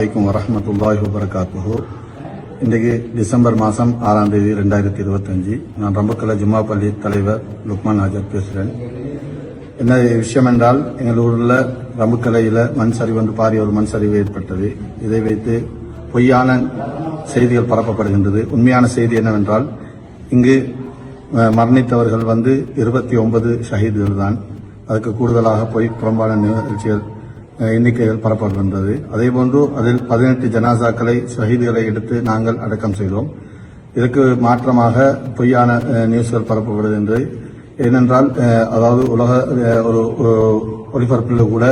அலைக்கும் வரஹ்மத்துல்லாஹி வபரகாத்துஹு. இன்றைக்கு டிசம்பர் மாதம் 6ஆம் தேதி 2025. நான் ரம்பக்கலை ஜும்மா பள்ளி தலைவர் லுக்மான் ஆஜர் பேசுகிறேன். என்ன விஷயம் என்றால், எங்கள் ஊரில் ரம்பக்கலையில் மண் சரிவு ஒன்று பாரிய ஒரு மண் சரிவு ஏற்பட்டது. இதை வைத்து பொய்யான செய்திகள் பரப்பப்படுகின்றது. உண்மையான செய்தி என்னவென்றால், இங்கு மரணித்தவர்கள் 29 ஷஹீதுகள் தான். அதுக்கு கூடுதலாக புறம்பான நிகழ்ச்சிகள் எண்ணிக்கைகள் பரப்பப்படுகின்றது. அதேபோன்று அதில் 18 ஜனாசாக்களை ஷஹீதுகளை எடுத்து நாங்கள் அடக்கம் செய்தோம். இதற்கு மாற்றமாக பொய்யான நியூஸ்கள் பரப்பப்படுகின்றது. ஏனென்றால், அதாவது உலக ஒரு ஒளிபரப்பில் கூட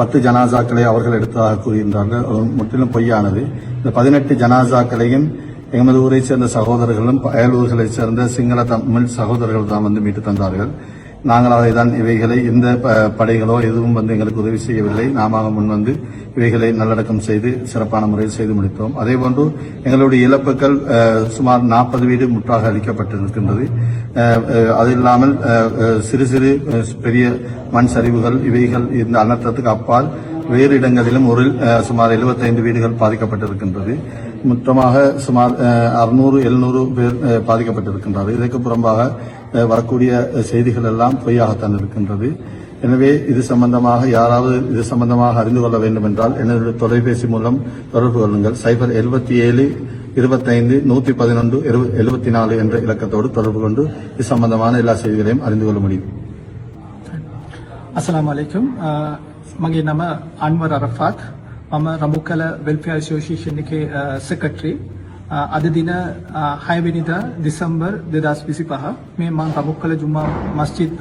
10 ஜனாசாக்களை அவர்கள் எடுத்ததாக கூறுகின்றார்கள். அது முற்றிலும் பொய்யானது. இந்த 18 ஜனாசாக்களையும் எமது ஊரை சேர்ந்த சகோதரர்களும் அயலூர்களை சேர்ந்த சிங்கள தமிழ் சகோதரர்கள் தான் மீட்டு தந்தார்கள். நாங்களாக தான் இவைகளை எந்த படைகளோ எதுவும் எங்களுக்கு உதவி செய்யவில்லை. நாம முன் இவைகளை நல்லடக்கம் செய்து சிறப்பான முறையில் செய்து முடித்தோம். அதேபோன்று எங்களுடைய இழப்புகள் சுமார் 40 வீடு முற்றாக அளிக்கப்பட்டிருக்கின்றது. அது இல்லாமல் சிறு சிறு பெரிய மண் சரிவுகள் இவைகள் இந்த அனர்த்தத்துக்கு அப்பால் வேறு இடங்களிலும் சுமார் 75 வீடுகள் பாதிக்கப்பட்டிருக்கின்றது. மொத்தமாக சுமார் 600-700 பேர் பாதிக்கப்பட்டிருக்கின்றார்கள். இதற்கு புறம்பாக வரக்கூடிய செய்திகள் எல்லாம் பொய்யாகத்தான் இருக்கின்றது. எனவே இது சம்பந்தமாக யாராவது இது சம்பந்தமாக அறிந்து கொள்ள வேண்டும் என்றால் என்னுடைய தொலைபேசி மூலம் தொடர்பு கொள்ளுங்கள். 077 25 111 74 என்ற இலக்கத்தோடு தொடர்பு கொண்டு இது சம்பந்தமான எல்லா செய்திகளையும் அறிந்து கொள்ள முடியும். අස්ලාම් අලයිකුම්. මගේ නම අන්වර් අරෆාත්. මම රඹුකල වෙල්ෆෙයාර් ඇසෝසියේෂන් එකේ සෙක්‍රටරි. අද දින 6 වෙනිදා දෙසැම්බර් 2025 මේ මම රඹුකල ජුම්මා මස්ජිද්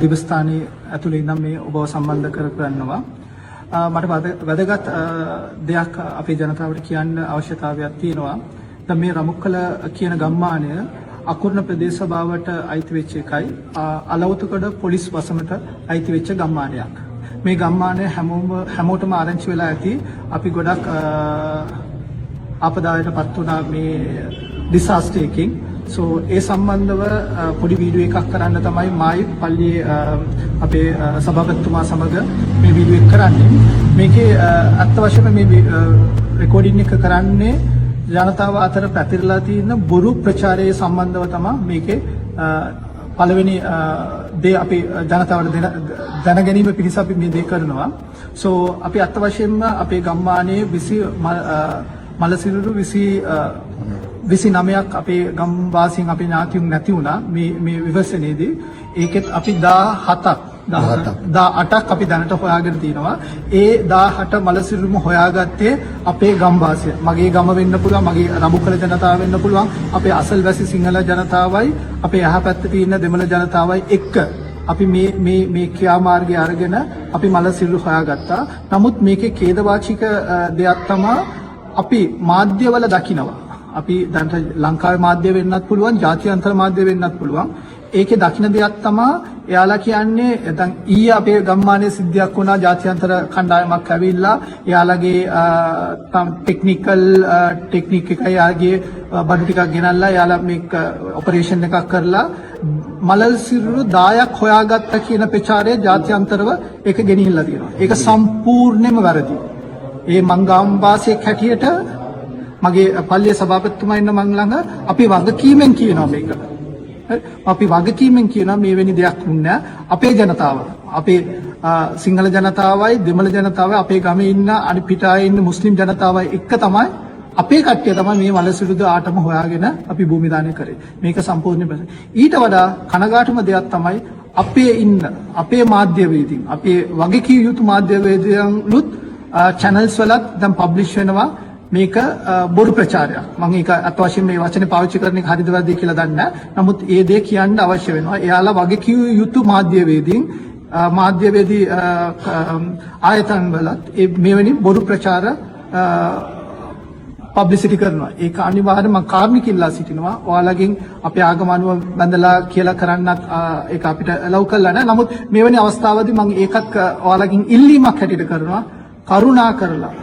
දිවස්ථානයේ ඇතුළේ ඉඳන් මේ ඔබව සම්බන්ධ කරගන්නවා. මට වැදගත් දෙයක් අපේ ජනතාවට කියන්න අවශ්‍යතාවයක් තියෙනවා. දැන් මේ රඹුකල කියන ගම්මානය අකුර්ණ ප්‍රදේශ සභාවට අයිති වෙච්ච එකයි, අලවතුකඩ පොලිස් වසමට අයිති වෙච්ච ගම්මානයක්. මේ ගම්මානය හැමෝටම ආරංචි වෙලා ඇති. අපි ගොඩක් ආපදායටපත් වුණා මේ ඩිසාස්ටර් එකකින්. සෝ ඒ සම්බන්ධව පොඩි වීඩියෝ එකක් කරන්න තමයි මායි පල්ලියේ අපේ සභාපතිතුමා සමග මේ වීඩියෝ එක කරන්නේ. මේකේ අත්ත වශයෙන්ම මේ රෙකෝඩින් එක කරන්නේ ජනතාව අතර පැතිරලා තියෙන බොරු ප්‍රචාරයේ සම්බන්ධව තමයි මේකේ පළවෙනි දේ අපි ජනතාවට දැන ගැනීම පිණිස අපි මේ දේ කරනවා. සෝ අපි අත්ත වශයෙන්ම අපේ ගම්මානයේ 20 මලසිරුරු 29ක් අපේ ගම්වාසීන් අපේ ඥාතියුන් නැති වුණා මේ විවසනයේදී. ඒකෙත් අපි 18ක් අපි දැනට හොයාගෙන තිනවා. ඒ 18 මලසිරුරුම හොයාගත්තේ අපේ ගම්වාසීන්. මගේ ගම වෙන්න පුළුවන්, මගේ රඹුකල ජනතාව වෙන්න පුළුවන්, අපේ අසල්වැසි සිංහල ජනතාවයි, අපේ යහපැත්තේ තියෙන දෙමළ ජනතාවයි එක්ක අපි මේ ක්‍රියාමාර්ගය අරගෙන අපි මලසිරුරු හොයාගත්තා. නමුත් මේකේ ඛේදවාචික දෙයක් තමයි අපි මාධ්‍යවල දකිනවා. අපි දැන් ලංකාවේ මාධ්‍ය වෙන්නත් පුළුවන්, ජාත්‍යන්තර මාධ්‍ය වෙන්නත් පුළුවන්. ඒකේ දකින්න දෙයක් තමයි එයාලා කියන්නේ දැන් ඊයේ අපේ ගම්මානයේ සිද්ධියක් වුණා. ජාත්‍යන්තර කණ්ඩායමක් ඇවිල්ලා එයාලගේ ටෙක්නික් එකයි යාගේ බඩු ටිකක් ගෙනල්ලා එයාලා මේක ඔපරේෂන් එකක් කරලා මලල් සිරුරු 10ක් හොයාගත්ත කියන ප්‍රචාරය ජාත්‍යන්තරව ඒක ගෙනිහිල්ලා තියෙනවා. ඒක සම්පූර්ණයෙන්ම වැරදි. ඒ මංගම් වාසියෙක් හැටියට මගේ පල්ලියේ සභාපතිතුමා ඉන්න මං ළඟ අපි වගකීමෙන් කියනවා මේක. අපි වගකීමෙන් කියනවා මේ වෙනි දෙයක් වුණා. අපේ ජනතාව, අපේ සිංහල ජනතාවයි දෙමළ ජනතාවයි අපේ ගමේ ඉන්න අනිත් පිටායේ ඉන්න මුස්ලිම් ජනතාවයි එක්ක තමයි අපේ කට්ටිය තමයි මේ මලසිරුදු ආටම හොයාගෙන අපි භූමි දානය කරේ. මේක සම්පූර්ණ ඊට වඩා කනගාටුම දෙයක් තමයි අපේ ඉන්න අපේ මාධ්‍යවේදීන්, අපේ වගකීම් යුතු මාධ්‍යවේදීන්ලුත් channels වලත් දැන් පබ්ලිෂ් වෙනවා මේක බොරු ප්‍රචාරයක්. මම ඒක අත් වශයෙන් මේ වචනේ පාවිච්චි කරන එක හරිද වැරදිද කියලා දන්නේ නැහැ. නමුත් ඒ දේ කියන්න අවශ්‍ය වෙනවා. එයාලා වගකීම් යුතු මාධ්‍යවේදී ආයතන වලත් මෙවැනි බොරු ප්‍රචාර පබ්ලිසිටි කරනවා. ඒක අනිවාර්යයෙන්ම මම කාර්මික ඉල්ලා සිටිනවා. ඔයාලගෙන් අපේ ආගමනුව බඳලා කියලා කරන්නත් ඒක අපිට ලව් කරලා නැහැ. නමුත් මෙවැනි අවස්ථාවදී මම ඒකත් ඔයාලගෙන් ඉල්ලීමක් හැටියට කරනවා. කරුණා කරලා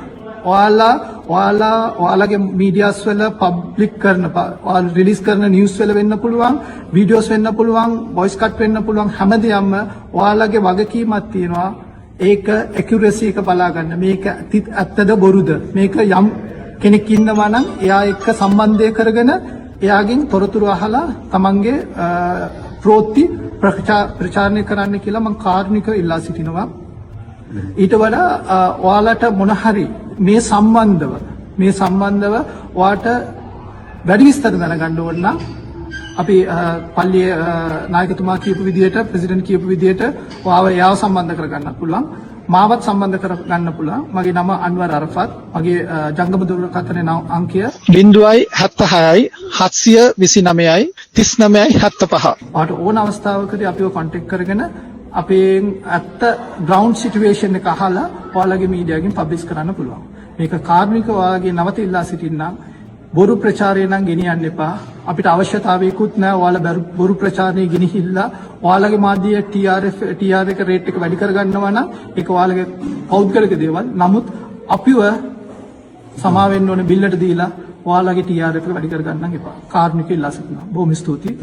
ඔයාලගේ මීඩියාස් වල පබ්ලික් කරන, ඔයාලා රිලීස් කරන නිවුස් වල වෙන්න පුළුවන්, වීඩියෝස් වෙන්න පුළුවන්, වොයිස් කට් වෙන්න පුළුවන්, හැමදේම ඔයාලගේ වගකීමක් තියෙනවා. ඒක ඇකියුරසි එක බලා ගන්න. මේක ඇත්තද බොරුද? මේක යම් කෙනෙක් ඉන්නවා නම් එයා එක්ක සම්බන්ධය කරගෙන එයාගෙන් තොරතුරු අහලා තමන්ගේ ප්‍රවෘත්ති ප්‍රචාරණය කරන්න කියලා මම කාරුණිකව ඉල්ලා සිටිනවා. ඊට වඩා ඔයාලට මොන හරි මේ සම්බන්ධව ඔයාට වැඩි විස්තර දැනගන්න ඕන නම් අපි පල්ලියේ නායකතුමා කියපු විදිහට ප්‍රෙසිඩන්ට් කියපු විදිහට ඔයාව සම්බන්ධ කරගන්න පුළුවන්. මාවත් සම්බන්ධ කරගන්න පුළුවන්. මගේ නම අන්වර් අරෆත්. මගේ ජංගම දුරකථන අංකය 076යි 729යි 39යි 75. ඔයාට ඕන අවස්ථාවකදී අපිව කොන්ටැක්ට් කරගෙන අපේ ඇත්ත ග්‍රවුන්ඩ් සිටුේෂන් එක අහලා ඔයාලගේ මීඩියාගෙන් පබ්ලිෂ් කරන්න පුළුවන්. මේක කාර්මික ඔයාගේ නවත ඉල්ලා සිටින්නම් බොරු ප්‍රචාරය නම් ගෙනියන්න එපා. අපිට අවශ්‍යතාවයකුත් නැහැ ඔයාලා බොරු ප්‍රචාරණය ගෙනහිල්ලා ඔයාලගේ මාධ්‍ය TR එක රේට් එක වැඩි කරගන්නවා නම් ඒක ඔයාලගේ පෞද්ගලික දේවල්. නමුත් අපිව සමාවෙන්න ඕනේ බිල්ලට දීලා ඔයාලගේ TR එක වැඩි කරගන්න එපා. කාර්මික ඉල්ලා සිටිනවා. බොහොම ස්තුතියි.